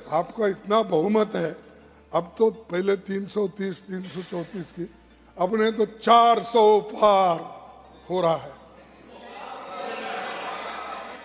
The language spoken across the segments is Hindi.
आपका इतना बहुमत है, अब तो पहले 330 334 की, अपने तो 400 पार हो रहा है।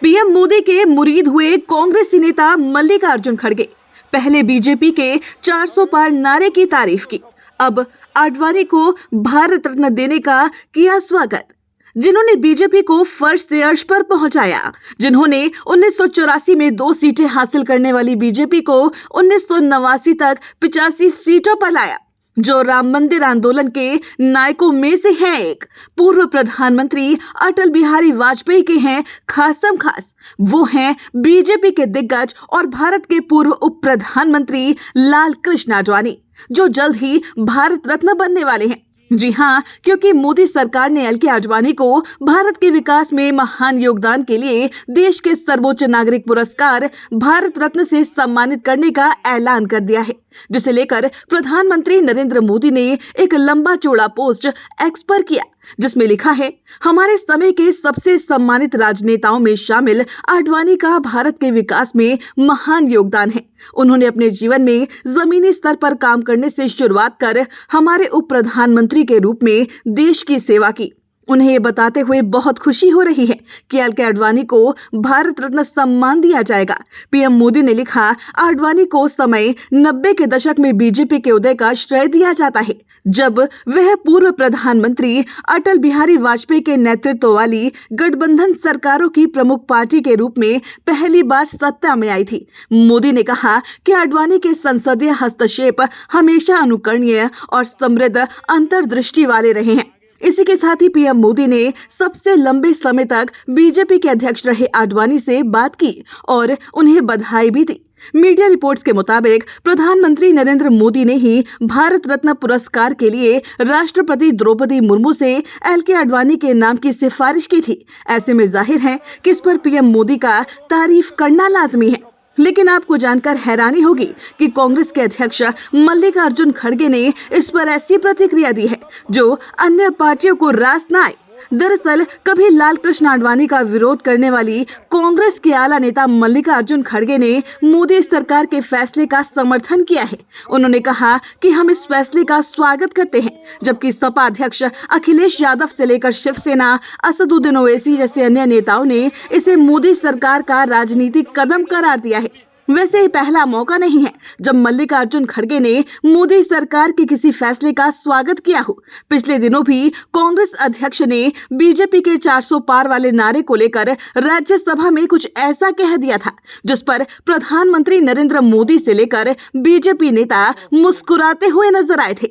पीएम मोदी के मुरीद हुए कांग्रेसी नेता मल्लिकार्जुन खड़गे पहले बीजेपी के 400 पार नारे की तारीफ की, अब आडवाणी को भारत रत्न देने का किया स्वागत। जिन्होंने बीजेपी को फर्श से अर्श पर पहुंचाया, जिन्होंने 1984 में 2 सीटें हासिल करने वाली बीजेपी को 1989 तक 85 सीटों पर लाया, जो राम मंदिर आंदोलन के नायकों में से हैं एक, पूर्व प्रधानमंत्री अटल बिहारी वाजपेयी के हैं खासम खास। वो हैं बीजेपी के दिग्गज और भारत के पूर्व उप प्रधानमंत्री लाल कृष्ण आडवाणी, जो जल्द ही भारत रत्न बनने वाले हैं। जी हां, क्योंकि मोदी सरकार ने एल के आडवाणी को भारत के विकास में महान योगदान के लिए देश के सर्वोच्च नागरिक पुरस्कार भारत रत्न से सम्मानित करने का ऐलान कर दिया है, जिसे लेकर प्रधानमंत्री नरेंद्र मोदी ने एक लंबा चौड़ा पोस्ट एक्स पर किया, जिसमें लिखा है, हमारे समय के सबसे सम्मानित राजनेताओं में शामिल आडवाणी का भारत के विकास में महान योगदान है। उन्होंने अपने जीवन में जमीनी स्तर पर काम करने से शुरुआत कर हमारे उप प्रधानमंत्री के रूप में देश की सेवा की। उन्हें ये बताते हुए बहुत खुशी हो रही है कि एल के आडवाणी को भारत रत्न सम्मान दिया जाएगा। पीएम मोदी ने लिखा, आडवाणी को समय 90 के दशक में बीजेपी के उदय का श्रेय दिया जाता है, जब वह पूर्व प्रधानमंत्री अटल बिहारी वाजपेयी के नेतृत्व वाली गठबंधन सरकारों की प्रमुख पार्टी के रूप में पहली बार सत्ता में आई थी। मोदी ने कहा कि आडवाणी के संसदीय हस्तक्षेप हमेशा अनुकरणीय और समृद्ध अंतर्दृष्टि वाले रहे हैं। इसी के साथ ही पीएम मोदी ने सबसे लंबे समय तक बीजेपी के अध्यक्ष रहे आडवाणी से बात की और उन्हें बधाई भी दी। मीडिया रिपोर्ट्स के मुताबिक प्रधानमंत्री नरेंद्र मोदी ने ही भारत रत्न पुरस्कार के लिए राष्ट्रपति द्रौपदी मुर्मू से एल के आडवाणी के नाम की सिफारिश की थी। ऐसे में जाहिर है कि इस पर पीएम मोदी का तारीफ करना लाजमी है। लेकिन आपको जानकर हैरानी होगी कि कांग्रेस के अध्यक्ष मल्लिकार्जुन खड़गे ने इस पर ऐसी प्रतिक्रिया दी है जो अन्य पार्टियों को रास न आए। दरअसल कभी लाल कृष्ण आडवाणी का विरोध करने वाली कांग्रेस के आला नेता मल्लिकार्जुन खड़गे ने मोदी सरकार के फैसले का समर्थन किया है। उन्होंने कहा कि हम इस फैसले का स्वागत करते हैं, जबकि सपा अध्यक्ष अखिलेश यादव से लेकर शिवसेना, असदुद्दीन ओवैसी जैसे अन्य नेताओं ने इसे मोदी सरकार का राजनीतिक कदम करार दिया है। वैसे ही पहला मौका नहीं है जब मल्लिकार्जुन खड़गे ने मोदी सरकार के किसी फैसले का स्वागत किया हो। पिछले दिनों भी कांग्रेस अध्यक्ष ने बीजेपी के 400 पार वाले नारे को लेकर राज्यसभा में कुछ ऐसा कह दिया था, जिस पर प्रधानमंत्री नरेंद्र मोदी से लेकर बीजेपी नेता मुस्कुराते हुए नजर आए थे।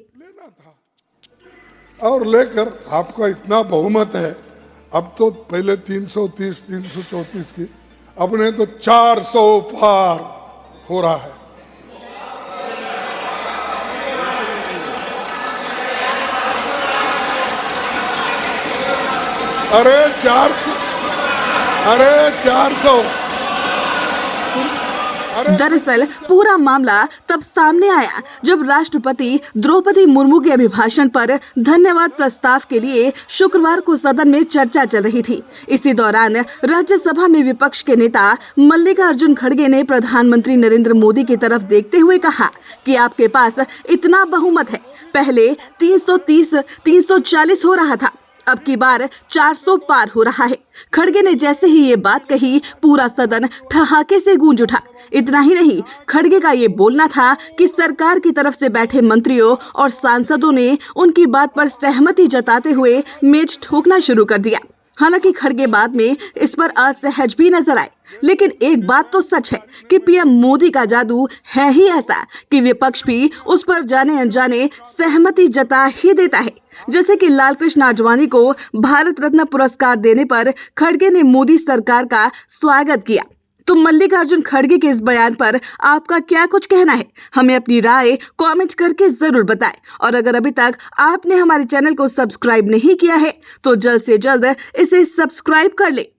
और लेकर आपका इतना बहुमत है, अब तो पहले 330 334 की, अपने तो 400 पार हो रहा है। अरे 400। दरअसल पूरा मामला तब सामने आया जब राष्ट्रपति द्रौपदी मुर्मू के अभिभाषण पर धन्यवाद प्रस्ताव के लिए शुक्रवार को सदन में चर्चा चल रही थी। इसी दौरान राज्यसभा में विपक्ष के नेता मल्लिकार्जुन खड़गे ने प्रधानमंत्री नरेंद्र मोदी की तरफ देखते हुए कहा कि आपके पास इतना बहुमत है, पहले 330 340 हो रहा था, अब की बार 400 पार हो रहा है। खड़गे ने जैसे ही ये बात कही, पूरा सदन ठहाके से गूंज उठा। इतना ही नहीं, खड़गे का ये बोलना था कि सरकार की तरफ से बैठे मंत्रियों और सांसदों ने उनकी बात पर सहमति जताते हुए मेज ठोकना शुरू कर दिया। हालांकि खड़गे बाद में इस पर असहज भी नजर आए, लेकिन एक बात तो सच है कि पीएम मोदी का जादू है ही ऐसा कि विपक्ष भी उस पर जाने अनजाने सहमति जता ही देता है। जैसे कि लाल कृष्ण आडवाणी को भारत रत्न पुरस्कार देने पर खड़गे ने मोदी सरकार का स्वागत किया। तो मल्लिकार्जुन खड़गे के इस बयान पर आपका क्या कुछ कहना है? हमें अपनी राय कमेंट करके जरूर बताएं। और अगर अभी तक आपने हमारे चैनल को सब्सक्राइब नहीं किया है तो जल्द से जल्द इसे सब्सक्राइब कर ले।